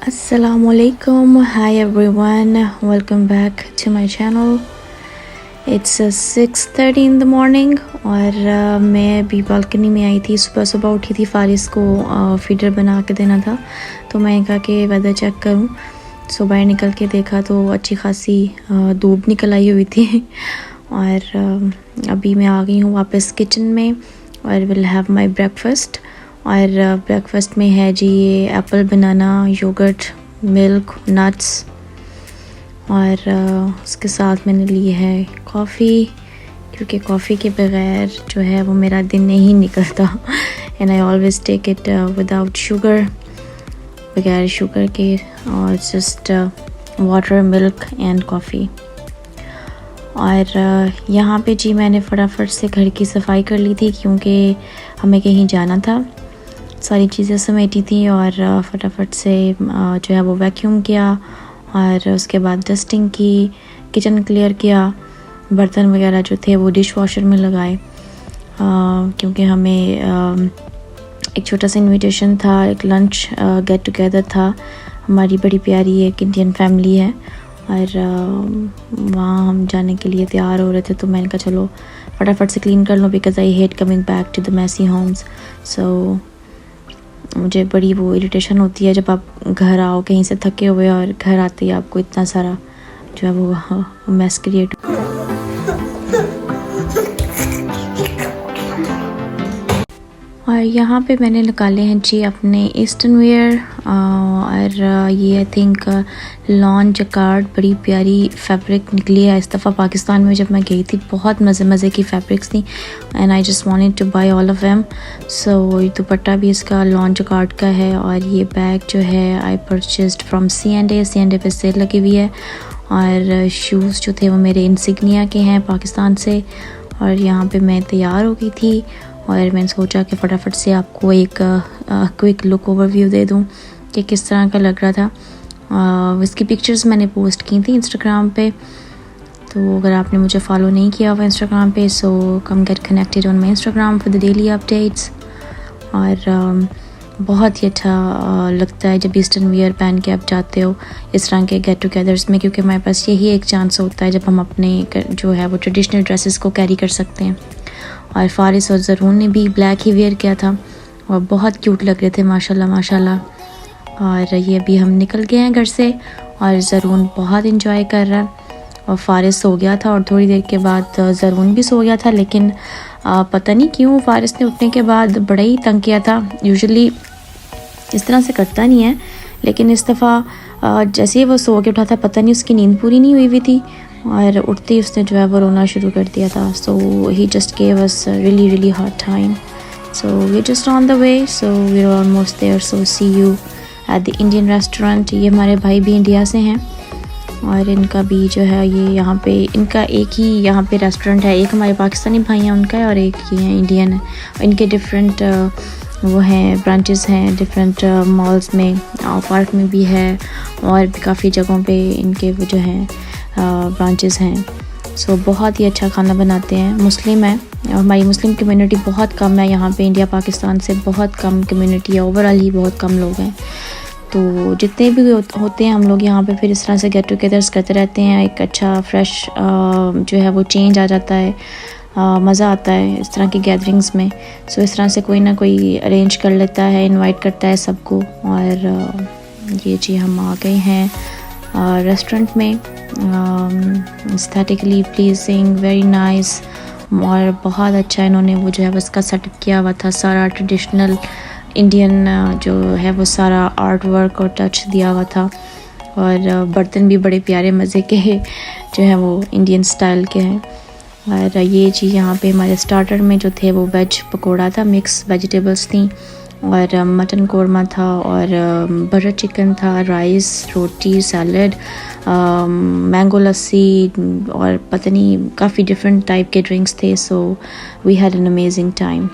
Assalamualaikum. Hi everyone. Welcome back to my channel. It's 6:30 in the morning और मैं अभी balcony में आई थी। सुबह सुबह उठी थी, फारिस को फीडर बना के देना था, तो मैं कहा कि वेदर चेक करूं। सो बाहर निकल के देखा तो अच्छी खासी धूप निकल आई हुई थी और अभी मैं आ गई हूँ वापस किचन में और विल हैव माय ब्रेकफास्ट। और ब्रेकफास्ट में है जी ये एप्पल, बनाना, योगर्ट, मिल्क, नट्स और उसके साथ मैंने ली है कॉफ़ी, क्योंकि कॉफ़ी के बग़ैर जो है वो मेरा दिन नहीं निकलता and I always take it without sugar, बगैर शुगर के, और just water, milk and coffee. और यहाँ पे जी मैंने फटाफट से घर की सफाई कर ली थी क्योंकि हमें कहीं जाना था। सारी चीज़ें समेटी थी और फटाफट से जो है वो वैक्यूम किया और उसके बाद डस्टिंग की, किचन क्लियर किया, बर्तन वगैरह जो थे वो डिश वॉशर में लगाए क्योंकि हमें एक छोटा सा इनविटेशन था, एक लंच गेट टुगेदर था। हमारी बड़ी प्यारी एक इंडियन फैमिली है और वहाँ हम जाने के लिए तैयार हो रहे थे, तो मैंने कहा चलो फटाफट से क्लीन कर लो because I hate coming back to the messy homes. So मुझे बड़ी वो इरिटेशन होती है जब आप घर आओ कहीं से थके हुए और घर आते ही आपको इतना सारा जो है वो मैस क्रिएट। और यहाँ पे मैंने निकाले हैं जी अपने ईस्टर्न वेयर और ये आई थिंक लॉन जकार्ड, बड़ी प्यारी फैब्रिक निकली है इस दफ़ा। पाकिस्तान में जब मैं गई थी बहुत मज़े की फैब्रिक्स थी and I just wanted to buy all of them. So ये दुपट्टा भी इसका लॉन जकार्ड का है और ये बैग जो है आई परचेज्ड फ्रॉम C&A पे सेल लगी हुई है। और शूज़ जो थे वो मेरे इंसिग्निया के हैं पाकिस्तान से। और यहाँ पे मैं तैयार हो गई थी और मैंने सोचा कि फटाफट से आपको एक क्विक लुक ओवरव्यू दे दूं कि किस तरह का लग रहा था। इसकी पिक्चर्स मैंने पोस्ट की थी इंस्टाग्राम पे, तो अगर आपने मुझे फॉलो नहीं किया हुआ इंस्टाग्राम पे so come get connected on my Instagram for the daily updates. और बहुत ही अच्छा लगता है जब ईस्टर्न वियर पहन के आप जाते हो इस तरह के गेट टुगेदर्स में, क्योंकि हमारे पास यही एक चांस होता है जब हम अपने जो है वो ट्रेडिशनल ड्रेसेस को कैरी कर सकते हैं। और फारिस और ज़रून ने भी ब्लैक ही वेयर किया था और बहुत क्यूट लग रहे थे माशाल्लाह। और ये भी हम निकल गए हैं घर से और ज़रून बहुत इंजॉय कर रहा है और फारिस सो गया था और थोड़ी देर के बाद ज़रून भी सो गया था, लेकिन पता नहीं क्यों फारिस ने उठने के बाद बड़ा ही तंग किया था। यूजुअली इस तरह से करता नहीं है, लेकिन इस दफ़ा जैसे ही वो सो के उठा था पता नहीं उसकी नींद पूरी नहीं हुई थी और उठते ही उसने जो है वो रोना शुरू कर दिया था। So he just gave us really hard time. So we're just on the way, so we're almost there. So see you at the Indian restaurant. ये हमारे भाई भी इंडिया से हैं और इनका भी जो है ये यहाँ पे इनका एक ही यहाँ पे रेस्टोरेंट है। एक हमारे पाकिस्तानी भाई हैं उनका है और एक ये है इंडियन है। इनके डिफरेंट वो हैं ब्रांचेस हैं डिफरेंट मॉल्स में, पार्क में भी है और भी काफ़ी जगहों पे इनके वो जो हैं ब्रांचेस हैं। सो बहुत ही अच्छा खाना बनाते हैं। मुस्लिम है और हमारी मुस्लिम कम्युनिटी बहुत कम है यहाँ पे, इंडिया पाकिस्तान से बहुत कम कम्युनिटी है, ओवरऑल ही बहुत कम लोग हैं। तो जितने भी होते हैं हम लोग यहाँ पे फिर इस तरह से गेट टुगेदर्स करते रहते हैं। एक अच्छा फ्रेश जो है वो चेंज आ जाता है, मज़ा आता है इस तरह की गैदरिंग्स में। सो इस तरह से कोई ना कोई अरेंज कर लेता है, इनवाइट करता है सबको। और ये जी हम आ गए हैं रेस्टोरेंट में, एस्थेटिकली प्लीजिंग, वेरी नाइस और बहुत अच्छा इन्होंने वो जो है उसका सेटअप किया हुआ था। सारा ट्रेडिशनल इंडियन जो है वो सारा आर्ट वर्क और टच दिया हुआ था और बर्तन भी बड़े प्यारे मज़े के जो है वो इंडियन स्टाइल के हैं। और ये जी यहाँ पे हमारे स्टार्टर में जो थे वो वेज पकोड़ा था, मिक्स वेजिटेबल्स थी और मटन कोरमा था और बटर चिकन था, राइस, रोटी, सैलड, मैंगो लस्सी और पता नहीं काफ़ी डिफरेंट टाइप के ड्रिंक्स थे। So we had an amazing time.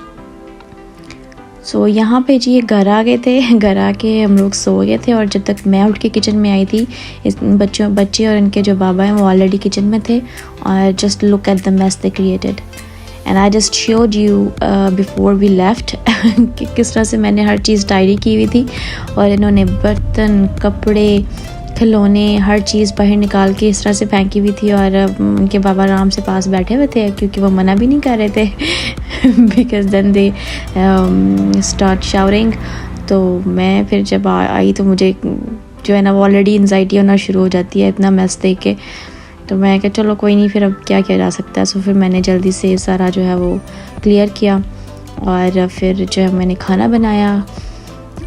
So यहाँ पे जी ये घर आ गए थे, घर आके हम लोग सो गए थे और जब तक मैं उठ के किचन में आई थी इस बच्चे और इनके जो बाबा हैं वो ऑलरेडी किचन में थे और just look at the mess they created. And I just showed you before we left कि किस तरह से मैंने हर चीज़ टाइडी की हुई थी, और इन्होंने बर्तन, कपड़े, खिलौने, हर चीज़ बाहर निकाल के इस तरह से फेंकी हुई थी। और उनके बाबा आराम से पास बैठे हुए थे क्योंकि वो मना भी नहीं कर रहे थे because then they start showering. तो मैं फिर जब आई तो मुझे जो है ना वो ऑलरेडी एंजाइटी होना शुरू हो जाती है इतना मैस देख के। तो मैं कहा चलो कोई नहीं, फिर अब क्या किया जा सकता है। सो फिर मैंने जल्दी से सारा जो है वो क्लियर किया, और फिर जो है मैंने खाना बनाया।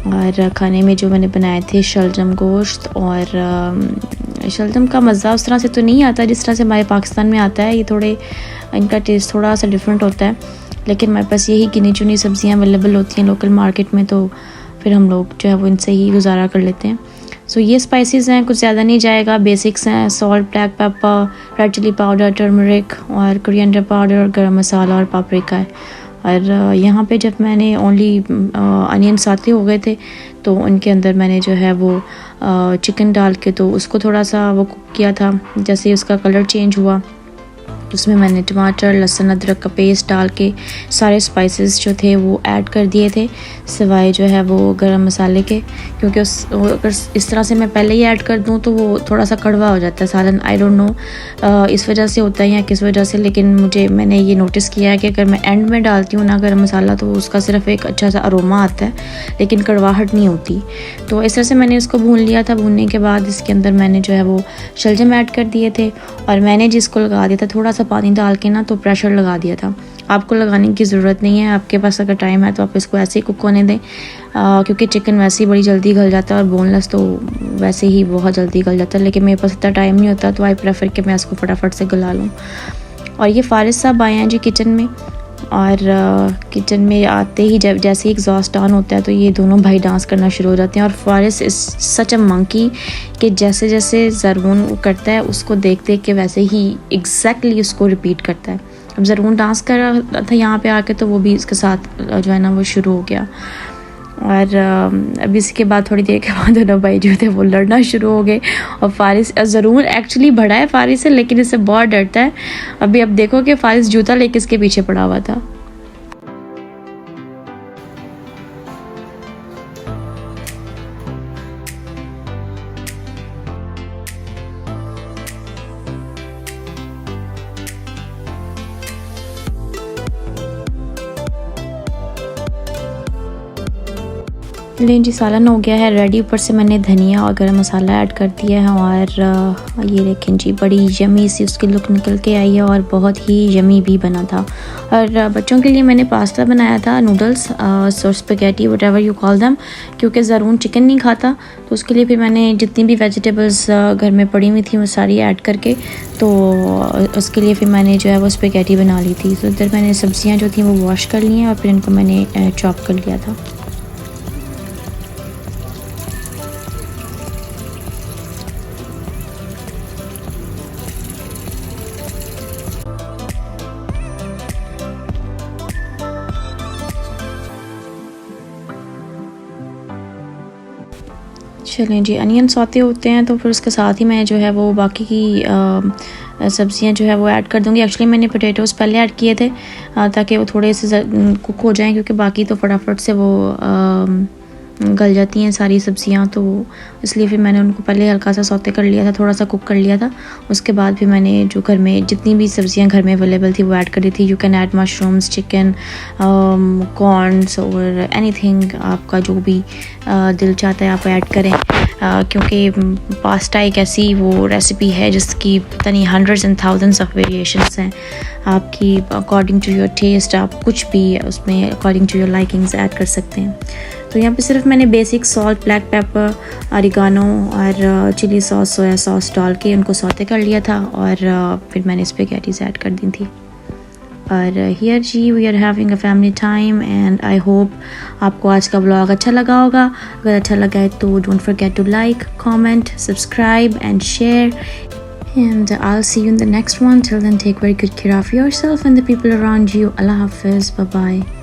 और खाने में जो मैंने बनाए थे शलजम गोश्त, और शलजम का मज़ा उस तरह से तो नहीं आता जिस तरह से हमारे पाकिस्तान में आता है। ये थोड़े इनका टेस्ट थोड़ा सा डिफरेंट होता है, लेकिन हमारे पास यही गिनी चुनी सब्ज़ियाँ अवेलेबल होती हैं लोकल मार्केट में, तो फिर हम लोग जो है वो इनसे ही गुजारा कर लेते हैं। सो ये स्पाइसेस हैं, कुछ ज़्यादा नहीं जाएगा, बेसिक्स हैं salt, black pepper, red chili powder, turmeric और कोरिएंडर पाउडर, गरम मसाला और पापरिका है। और यहाँ पे जब मैंने ओनली अनियन साथे हो गए थे तो उनके अंदर मैंने जो है वो चिकन डाल के तो उसको थोड़ा सा वो कुक किया था। जैसे उसका कलर चेंज हुआ उसमें मैंने टमाटर, लहसुन, अदरक का पेस्ट डाल के सारे स्पाइसेस जो थे वो ऐड कर दिए थे, सिवाय जो है वो गरम मसाले के, क्योंकि अगर इस तरह से मैं पहले ही ऐड कर दूं तो वो थोड़ा सा कड़वा हो जाता है सालन। आई डोंट नो इस वजह से होता है या किस वजह से, लेकिन मैंने ये नोटिस किया है कि अगर मैं एंड में डालती हूँ ना गरम मसाला तो उसका सिर्फ एक अच्छा सा अरोमा आता है, लेकिन कड़वाहट नहीं होती। तो इस तरह से मैंने इसको भून लिया था। भूनने के बाद इसके अंदर मैंने जो है वो शलजम ऐड कर दिए थे, और मैंने जिसको लगा दिया था थोड़ा सा पानी डाल के ना तो प्रेशर लगा दिया था। आपको लगाने की ज़रूरत नहीं है, आपके पास अगर टाइम है तो आप इसको ऐसे ही कुक होने दें, क्योंकि चिकन वैसे ही बड़ी जल्दी गल जाता है और बोनलेस तो वैसे ही बहुत जल्दी गल जाता है, लेकिन मेरे पास इतना टाइम नहीं होता तो आई प्रेफर कि मैं इसको फटाफट से गला लूँ। और ये फारिस साहब आए हैं जी किचन में, और किचन में आते ही जब जैसे ही एग्जॉस्ट ऑन होता है तो ये दोनों भाई डांस करना शुरू हो जाते हैं। और Faris is such a monkey कि जैसे जैसे ज़रवून करता है उसको देख देख के वैसे ही एग्जैक्टली उसको रिपीट करता है। अब ज़रवून डांस कर रहा था यहाँ पे आके तो वो भी इसके साथ जो है ना वो शुरू हो गया। और अभी इसके बाद थोड़ी देर के बाद दोनों भाई जो थे वो लड़ना शुरू हो गए। और फारिस ज़रूर एक्चुअली बड़ा है फारिस से, लेकिन इससे बहुत डरता है। अभी अब देखो कि फारिस जूता लेके इसके पीछे पड़ा हुआ था। लेकिन जी सालन हो गया है रेडी। ऊपर से मैंने धनिया और गरम मसाला ऐड कर दिया है, और ये देखें जी बड़ी यमी सी उसकी लुक निकल के आई है, और बहुत ही यमी भी बना था। और बच्चों के लिए मैंने पास्ता बनाया था, noodles, so spaghetti whatever you call them, क्योंकि ज़रूर चिकन नहीं खाता तो उसके लिए फिर मैंने जितनी भी वेजिटेबल्स घर में पड़ी हुई थी वो सारी ऐड करके तो उसके लिए फिर मैंने जो है वो स्पेगेटी बना ली थी। तो इधर मैंने सब्ज़ियाँ जो थी वो वॉश कर ली हैं और फिर इनको मैंने चॉप कर लिया था। चलें जी, अनियन सौते होते हैं तो फिर उसके साथ ही मैं जो है वो बाकी की सब्ज़ियाँ जो है वो ऐड कर दूँगी। एक्चुअली मैंने पोटैटोज़ पहले ऐड किए थे ताकि वो थोड़े से कुक हो जाएं, क्योंकि बाकी तो फटाफट से वो गल जाती हैं सारी सब्ज़ियाँ, तो इसलिए फिर मैंने उनको पहले हल्का सा सौते कर लिया था, थोड़ा सा कुक कर लिया था। उसके बाद फिर मैंने जो घर में जितनी भी सब्ज़ियाँ घर में अवेलेबल थी वो ऐड कर दी थी। You can add mushrooms, chicken, corns और एनीथिंग, आपका जो भी दिल चाहता है आप ऐड करें, क्योंकि पास्ता एक ऐसी वो रेसिपी है जिसकी पता नहीं hundreds and thousands of variations हैं। आपकी अकॉर्डिंग टू योर टेस्ट आप कुछ भी उसमें according to your likings add कर सकते हैं। तो यहाँ पे सिर्फ मैंने basic salt, black pepper, oregano और चिली सॉस, सोया सॉस डाल के उनको सौते कर लिया था, और फिर मैंने स्पेगेटीज़ ऐड कर दी थी। और हियर जी we are having a family time, and I hope आपको आज का व्लॉग अच्छा लगा होगा। अगर अच्छा लगा है तो don't forget to like, comment, subscribe and share, and I'll see you in the next one. Till then, take very good care of yourself and the people around you. Allah Hafiz. Bye bye.